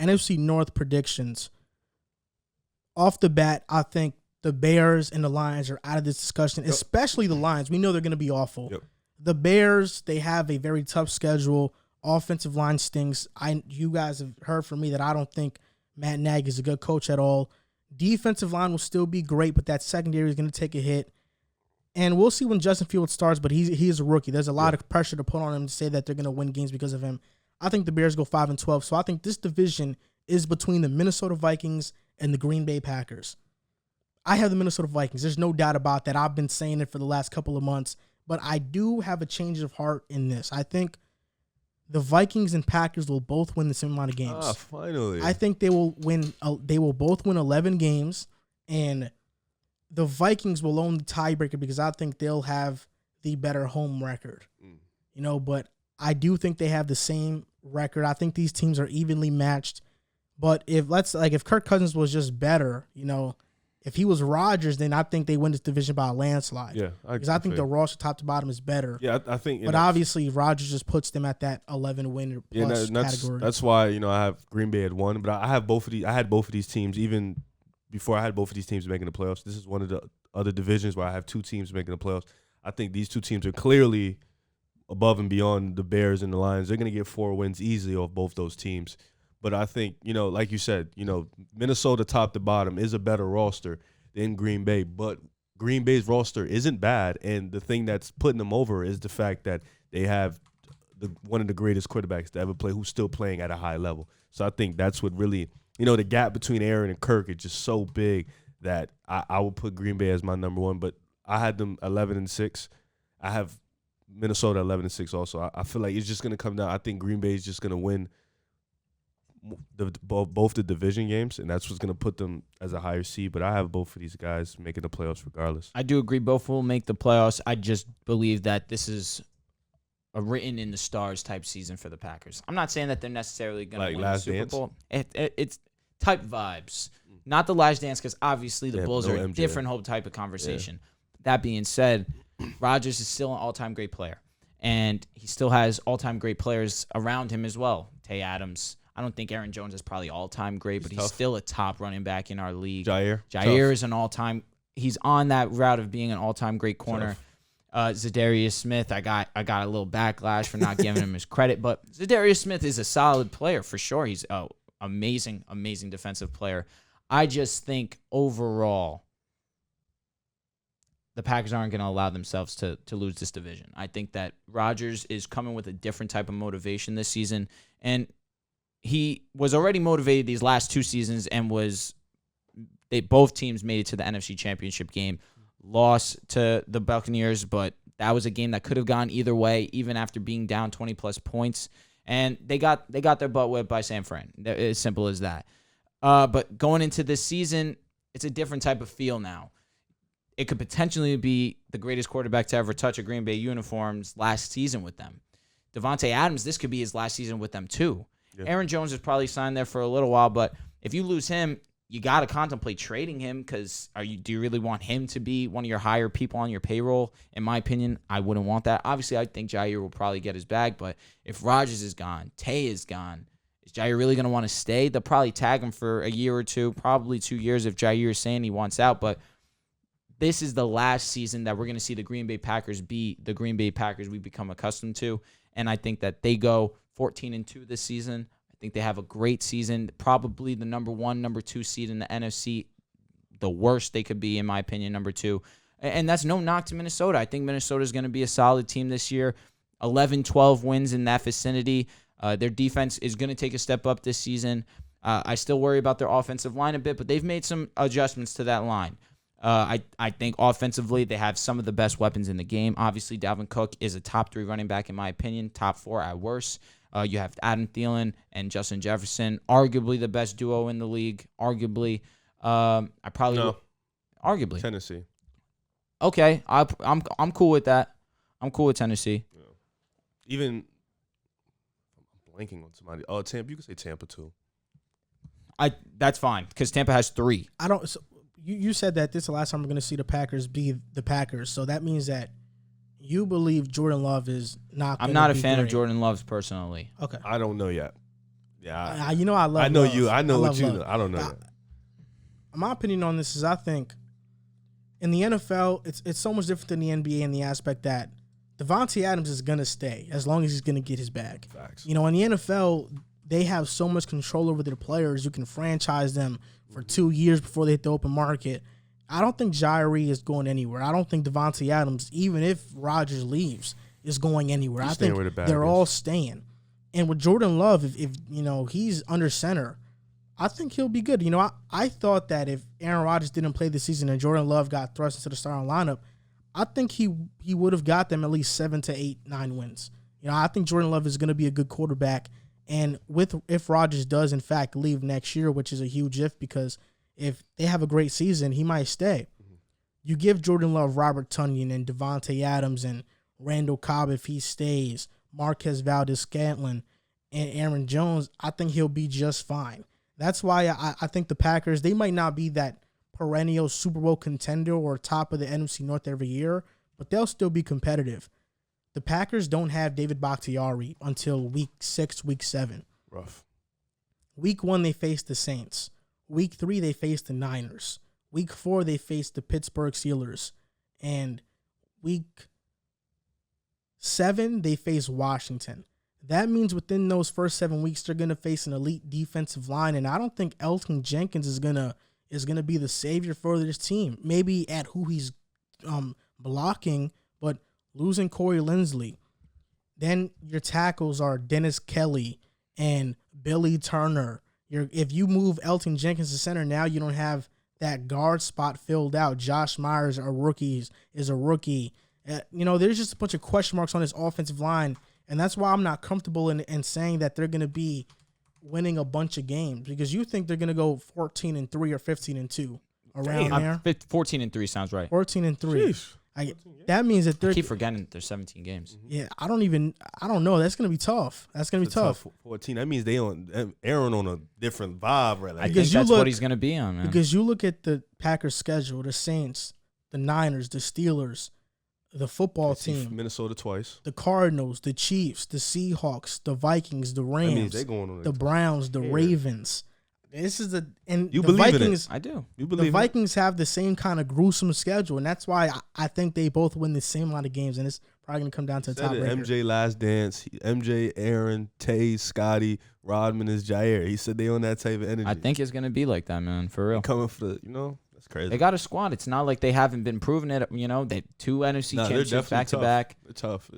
NFC North predictions. Off the bat, I think the Bears and the Lions are out of this discussion, especially the Lions. We know they're going to be awful. Yep. The Bears, they have a very tough schedule. Offensive line stinks. You guys have heard from me that I don't think Matt Nagy is a good coach at all. Defensive line will still be great, but that secondary is going to take a hit. And we'll see when Justin Fields starts, but he is a rookie. There's a lot of pressure to put on him to say that they're going to win games because of him. I think the Bears go 5-12, so I think this division is between the Minnesota Vikings and the Green Bay Packers. I have the Minnesota Vikings. There's no doubt about that. I've been saying it for the last couple of months, but I do have a change of heart in this. I think the Vikings and Packers will both win the same amount of games. Finally. I think they will win. They will both win 11 games, and the Vikings will own the tiebreaker because I think they'll have the better home record. But I do think they have the same record. I think these teams are evenly matched. But if Kirk Cousins was just better, if he was Rodgers, then I think they win this division by a landslide. Yeah, because I think the roster top to bottom is better. Yeah, I think. But obviously, Rodgers just puts them at that 11-win plus category. That's why I have Green Bay at 1, but I have both of these. I had both of these teams even before I had both of these teams making the playoffs. This is one of the other divisions where I have two teams making the playoffs. I think these two teams are clearly above and beyond the Bears and the Lions. They're going to get 4 wins easily off both those teams. But I think, like you said, Minnesota top to bottom is a better roster than Green Bay. But Green Bay's roster isn't bad. And the thing that's putting them over is the fact that they have one of the greatest quarterbacks to ever play who's still playing at a high level. So I think that's what really, the gap between Aaron and Kirk is just so big that I would put Green Bay as my number 1. But I had them 11-6. I have Minnesota 11-6 also. I feel like it's just going to come down. I think Green Bay is just going to win both the division games, and that's what's going to put them as a higher seed. But I have both of these guys making the playoffs regardless. I do agree both will make the playoffs. I just believe that this is a written in the stars type season for the Packers. I'm not saying that they're necessarily going to win the Super Bowl. It's type vibes. Not the Last Dance, because obviously the Bulls are a different whole type of conversation. Yeah. That being said, Rodgers is still an all-time great player, and he still has all-time great players around him as well. Tay Adams. I don't think Aaron Jones is probably all-time great, but he's still a top running back in our league. Jair is an all-time. He's on that route of being an all-time great corner. Zadarius Smith, I got a little backlash for not giving him his credit, but Zadarius Smith is a solid player for sure. He's an amazing defensive player. I just think overall the Packers aren't going to allow themselves to lose this division. I think that Rodgers is coming with a different type of motivation this season, and he was already motivated these last 2 seasons and both teams made it to the NFC Championship game, lost to the Buccaneers, but that was a game that could have gone either way, even after being down 20-plus points. And they got their butt whipped by San Fran. As simple as that. But going into this season, it's a different type of feel now. It could potentially be the greatest quarterback to ever touch a Green Bay uniform's last season with them. Devontae Adams, this could be his last season with them too. Yeah. Aaron Jones is probably signed there for a little while, but if you lose him, you got to contemplate trading him because do you really want him to be one of your higher people on your payroll? In my opinion, I wouldn't want that. Obviously, I think Jair will probably get his bag, but if Rodgers is gone, Tay is gone, is Jair really going to want to stay? They'll probably tag him for a year or two, probably 2 years if Jair is saying he wants out, but this is the last season that we're going to see the Green Bay Packers be the Green Bay Packers we've become accustomed to, and I think that they go 14-2 this season. I think they have a great season, probably the number 1, number 2 seed in the NFC, the worst they could be, in my opinion, number 2. And that's no knock to Minnesota. I think Minnesota is going to be a solid team this year, 11-12 wins in that vicinity. Their defense is going to take a step up this season. I still worry about their offensive line a bit, but they've made some adjustments to that line. I think offensively they have some of the best weapons in the game. Obviously, Dalvin Cook is a top 3 running back in my opinion, top 4 at worst. You have Adam Thielen and Justin Jefferson, arguably the best duo in the league. Arguably, arguably Tennessee. Okay, I'm cool with that. I'm cool with Tennessee. Yeah. Even I'm blanking on somebody. Oh, Tampa. You can say Tampa too. That's fine because Tampa has 3. I don't. So you said that this is the last time we're going to see the Packers be the Packers, so that means that you believe Jordan Love is not. I'm not a fan of Jordan Love's personally. Okay. I don't know yet. Yeah, you know I love. I know Love. you. I know what love you Love. know. I don't know that. My opinion on this is I think in the NFL it's so much different than the NBA in the aspect that Devontae Adams is gonna stay as long as he's gonna get his bag. Facts. You know, in the NFL they have so much control over their players. You can franchise them for 2 years before they hit the open market. I don't think Jairi is going anywhere. I don't think Devontae Adams, even if Rodgers leaves, is going anywhere. He's I think staying where the bag they're is. all staying. And with Jordan Love, if you know he's under center, I think he'll be good. You know, I thought that if Aaron Rodgers didn't play this season and Jordan Love got thrust into the starting lineup, I think he would have got them at least 7 to 8, 9 wins. You know, I think Jordan Love is going to be a good quarterback. And if Rodgers does in fact leave next year, which is a huge if, because if they have a great season, he might stay. Mm-hmm. You give Jordan Love, Robert Tonyan, and Devontae Adams, and Randall Cobb if he stays, Marquez Valdez-Scantling, and Aaron Jones, I think he'll be just fine. That's why I think the Packers, they might not be that perennial Super Bowl contender or top of the NFC North every year, but they'll still be competitive. The Packers don't have David Bakhtiari until week 6, week 7. Rough. Week 1, they face the Saints. Week 3, they face the Niners. Week 4, they face the Pittsburgh Steelers. And week 7, they face Washington. That means within those first 7 weeks, they're going to face an elite defensive line, and I don't think Elton Jenkins is gonna be the savior for this team. Maybe at who he's blocking, but losing Corey Linsley. Then your tackles are Dennis Kelly and Billy Turner. If you move Elton Jenkins to center, now you don't have that guard spot filled out. Josh Myers is a rookie. You know, there's just a bunch of question marks on this offensive line. And that's why I'm not comfortable in saying that they're going to be winning a bunch of games, because you think they're going to go 14-3 or 15-2 around there. 14-3 sounds right. 14-3. That means that they're. I keep forgetting there's 17 games. Yeah, I don't know. That's going to be tough. That's going to be tough. 14. That means Aaron on a different vibe right now. I think that's what he's going to be on, man. Because you look at the Packers' schedule, the Saints, the Niners, the Steelers, the football team, Minnesota twice, the Cardinals, the Chiefs, the Seahawks, the Vikings, the Rams, the Browns, the Ravens. This is the Vikings. I do. The Vikings have the same kind of gruesome schedule, and that's why I think they both win the same amount of games, and it's probably gonna come down to the top. MJ last dance. MJ, Aaron, Tay, Scotty, Rodman is Jair. He said they on that type of energy. I think it's gonna be like that, man. For real. Coming for that's crazy. They got a squad. It's not like they haven't been proving it. You know, they 2 NFC championships back to back. They're tough.